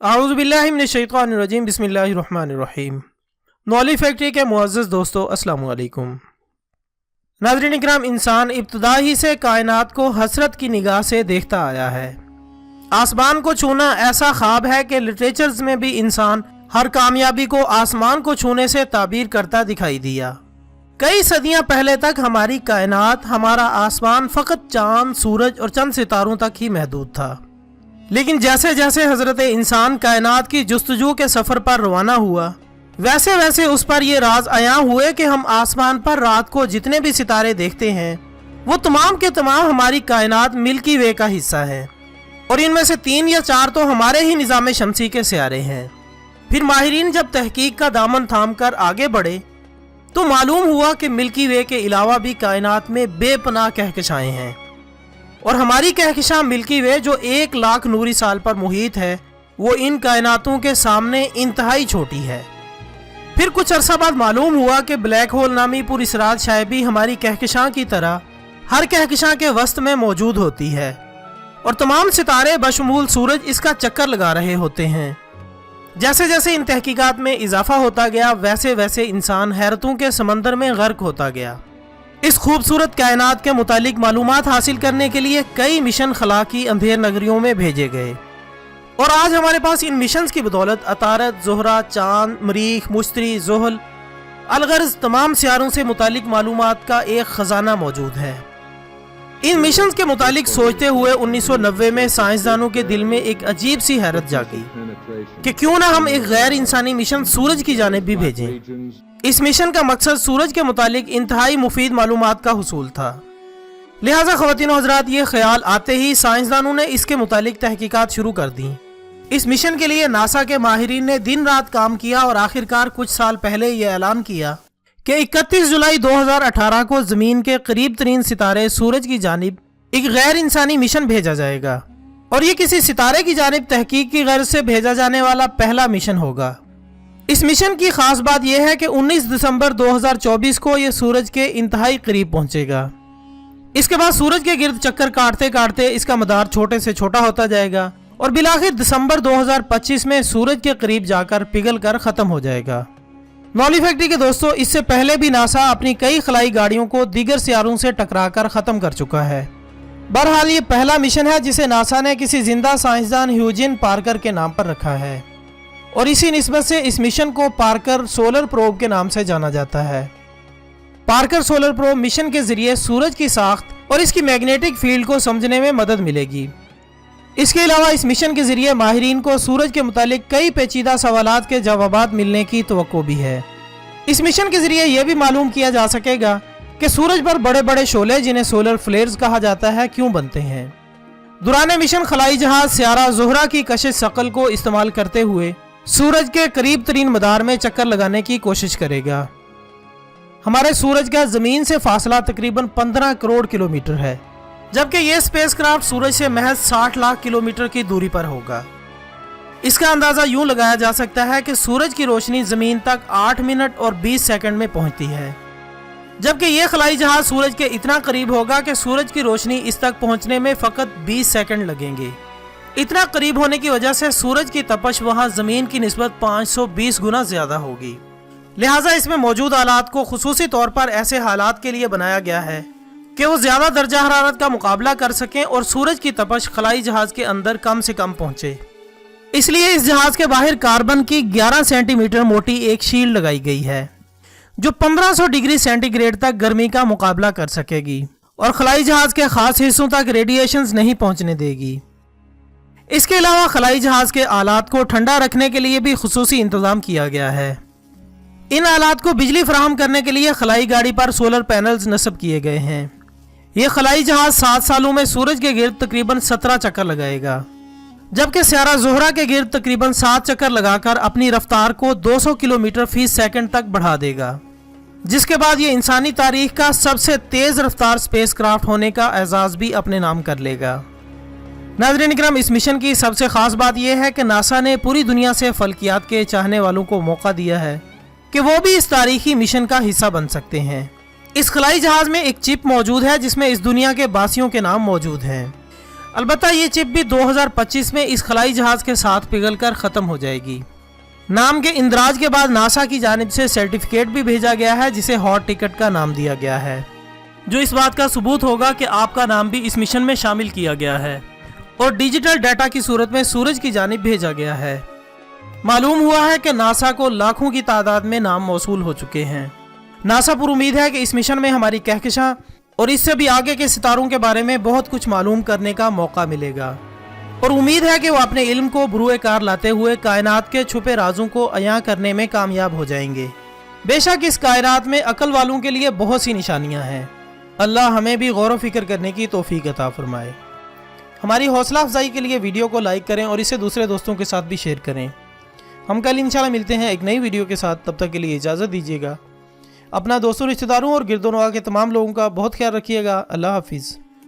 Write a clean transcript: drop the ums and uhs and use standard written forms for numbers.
आऊज़ु बिल्लाहि मिनश शैतानिर रजीम बिस्मिल्लाहिर रहमानिर रहीम। Knowledge factory के मुअज़्ज़ज़ दोस्तों, अस्सलामु अलैकुम। नाज़रीन इकराम, इंसान इब्तिदा ही से कायनात को हसरत की निगाह से देखता आया है। आसमान को छूना ऐसा ख्वाब है कि लिटरेचर्स में भी इंसान हर कामयाबी को आसमान को छूने से ताबीर करता दिखाई दिया। कई सदियां पहले तक हमारी कायनात, हमारा आसमान फ़कत चाँद, सूरज और चंद सितारों तक ही महदूद था। लेकिन जैसे जैसे हजरत इंसान कायनात की जुस्तजू के सफ़र पर रवाना हुआ, वैसे वैसे उस पर ये राज आया हुए कि हम आसमान पर रात को जितने भी सितारे देखते हैं वो तमाम के तमाम हमारी कायनात मिल्की वे का हिस्सा है, और इनमें से 3 या 4 तो हमारे ही निज़ाम शमसी के सियारे हैं। फिर माहिरीन जब तहकीक का दामन थाम कर आगे बढ़े तो मालूम हुआ कि मिल्की वे के अलावा भी कायनात में बेपनाह कहकशाएँ हैं, और हमारी कहकशां मिल्की वे जो 1 लाख नूरी साल पर मुहित है वो इन कायनातों के सामने इंतहाई छोटी है। फिर कुछ अरसा बाद मालूम हुआ कि ब्लैक होल नामी पुरअसरार शय भी हमारी कहकशां की तरह हर कहकशां के वस्त में मौजूद होती है, और तमाम सितारे बशमूल सूरज इसका चक्कर लगा रहे होते हैं। जैसे जैसे इन तहकीकात में इजाफा होता गया वैसे वैसे इंसान हैरतों के समंदर में गर्क होता गया। इस खूबसूरत कायनात के मुतालिक मालूमात हासिल करने के लिए कई मिशन खला की अंधेर नगरियों में भेजे गए, और आज हमारे पास इन मिशंस की बदौलत अतारत, ज़ोहरा, चांद, मरीख, मुश्तरी, ज़ुहल, अलगर्ज तमाम सियारों से मुतालिक मालूमात का एक ख़जाना मौजूद है। इन मिशंस के मुतालिक सोचते हुए 1990 में साइंसदानों के दिल में एक अजीब सी हैरत जागी कि क्यों ना हम एक गैर इंसानी मिशन सूरज की जानिब भी भेजें। इस मिशन का मकसद सूरज के मुतालिक इंतहाई मुफीद मालूमात का हुसूल था। लिहाजा ख़वातीन और हज़रात, ये ख्याल आते ही साइंसदानों ने इसके मुतालिक तहकीकात शुरू कर दी। इस मिशन के लिए नासा के माहिरीन ने दिन रात काम किया, और आखिरकार कुछ साल पहले ये ऐलान किया कि 31 जुलाई 2018 को ज़मीन के करीब तरीन सितारे सूरज की जानिब एक गैर इंसानी मिशन भेजा जाएगा, और ये किसी सितारे की जानिब तहकीक की गर्ज से भेजा जाने वाला पहला मिशन होगा। इस मिशन की खास बात यह है कि 19 दिसंबर 2024 को यह सूरज के इंतहाई करीब पहुंचेगा। इसके बाद सूरज के गिर्द चक्कर काटते काटते इसका मदार छोटे से छोटा होता जाएगा, और बिलाखिर दिसंबर 2025 में सूरज के करीब जाकर पिघल कर ख़त्म हो जाएगा। नॉलेज फैक्ट्री के दोस्तों, इससे पहले भी नासा अपनी कई खलाई गाड़ियों को दीगर सियारों से टकरा कर ख़त्म कर चुका है। बहरहाल ये पहला मिशन है जिसे नासा ने किसी जिंदा साइंसदान ह्यूजिन पार्कर के नाम पर रखा है, और इसी निस्बत से इस मिशन को पार्कर सोलर प्रोब के नाम से जाना जाता है। पार्कर सोलर प्रोब मिशन के जरिए सूरज की साख्त और इसकी मैग्नेटिक फील्ड को समझने में मदद मिलेगी। इसके अलावा इस मिशन के जरिए माहिरीन को सूरज के मुतालिक कई पेचीदा सवालात के जवाबात मिलने की तवक्को भी है। इस मिशन के जरिए यह भी मालूम किया जा सकेगा कि सूरज पर बड़े बड़े शोले, जिन्हें सोलर फ्लेयर्स कहा जाता है, क्यों बनते हैं। दौरान मिशन खलाई जहाज स्यारा ज़ोहरा की कशिश शकल को इस्तेमाल करते हुए सूरज के करीब तरीन मदार में चक्कर लगाने की कोशिश करेगा। हमारे सूरज का ज़मीन से फासला तकरीबन 15 करोड़ किलोमीटर है, जबकि यह स्पेसक्राफ्ट सूरज से महज 60 लाख किलोमीटर की दूरी पर होगा। इसका अंदाज़ा यूं लगाया जा सकता है कि सूरज की रोशनी ज़मीन तक 8 मिनट और 20 सेकंड में पहुंचती है, जबकि यह खलाई जहाज सूरज के इतना करीब होगा कि सूरज की रोशनी इस तक पहुंचने में फ़कत 20 सेकंड लगेंगे। इतना करीब होने की वजह से सूरज की तपश वहां ज़मीन की निस्बत 520 गुना ज़्यादा होगी। लिहाजा इसमें मौजूद आलात को खुसूसी तौर पर ऐसे हालात के लिए बनाया गया है कि वो ज़्यादा दर्जा हरारत का मुकाबला कर सकें और सूरज की तपश खलाई जहाज़ के अंदर कम से कम पहुँचे। इसलिए इस जहाज़ के बाहर कार्बन की 11 सेंटीमीटर मोटी एक शील्ड लगाई गई है जो 1500 डिग्री सेंटीग्रेड तक गर्मी का मुकाबला कर सकेगी, और खलाई जहाज़ के खास हिस्सों तक रेडिएशंस नहीं पहुँचने देगी। इसके अलावा खलाई जहाज के आलात को ठंडा रखने के लिए भी खुसूसी इंतजाम किया गया है। इन आलात को बिजली फराहम करने के लिए खलाई गाड़ी पर सोलर पैनल्स नस्ब किए गए हैं। यह खलाई जहाज 7 सालों में सूरज के गिर्द तकरीबन 17 चक्कर लगाएगा, जबकि स्यारा ज़ोहरा के गिर्द तकरीबन 7 चक्कर लगाकर अपनी रफ्तार को 200 किलोमीटर फी सेकंड तक बढ़ा देगा, जिसके बाद ये इंसानी तारीख का सबसे तेज़ रफ्तार स्पेसक्राफ्ट होने का एजाज़ भी अपने नाम कर लेगा। नाज़रीन इकराम, इस मिशन की सबसे ख़ास बात यह है कि नासा ने पूरी दुनिया से फल्कियात के चाहने वालों को मौका दिया है कि वो भी इस तारीखी मिशन का हिस्सा बन सकते हैं। इस खलाई जहाज़ में एक चिप मौजूद है जिसमें इस दुनिया के बासियों के नाम मौजूद हैं। अलबत्ता ये चिप भी 2025 में इस खलाई जहाज के साथ पिघलकर ख़त्म हो जाएगी। नाम के इंदराज के बाद नासा की जानिब से सर्टिफिकेट भी भेजा गया है जिसे हॉट टिकट का नाम दिया गया है, जो इस बात का सबूत होगा कि आपका नाम भी इस मिशन में शामिल किया गया है और डिजिटल डाटा की सूरत में सूरज की जानिब भेजा गया है। मालूम हुआ है कि नासा को लाखों की तादाद में नाम मौसूल हो चुके हैं। नासा पर उम्मीद है कि इस मिशन में हमारी कहकशां और इससे भी आगे के सितारों के बारे में बहुत कुछ मालूम करने का मौका मिलेगा और उम्मीद है कि वो अपने इल्म को बुरुए कार लाते हुए कायनात के छुपे राजों को अयां करने में कामयाब हो जाएंगे। बेशक इस कायनात में अक्ल वालों के लिए बहुत सी निशानियां हैं। अल्लाह हमें भी गौर व फिक्र करने की तौफीक अता फरमाए। हमारी हौसला अफजाई के लिए वीडियो को लाइक करें और इसे दूसरे दोस्तों के साथ भी शेयर करें। हम कल इंशाल्लाह मिलते हैं एक नई वीडियो के साथ। तब तक के लिए इजाज़त दीजिएगा। अपना दोस्तों, रिश्तेदारों और गिरदोनवा के तमाम लोगों का बहुत ख्याल रखिएगा। अल्लाह हाफिज़।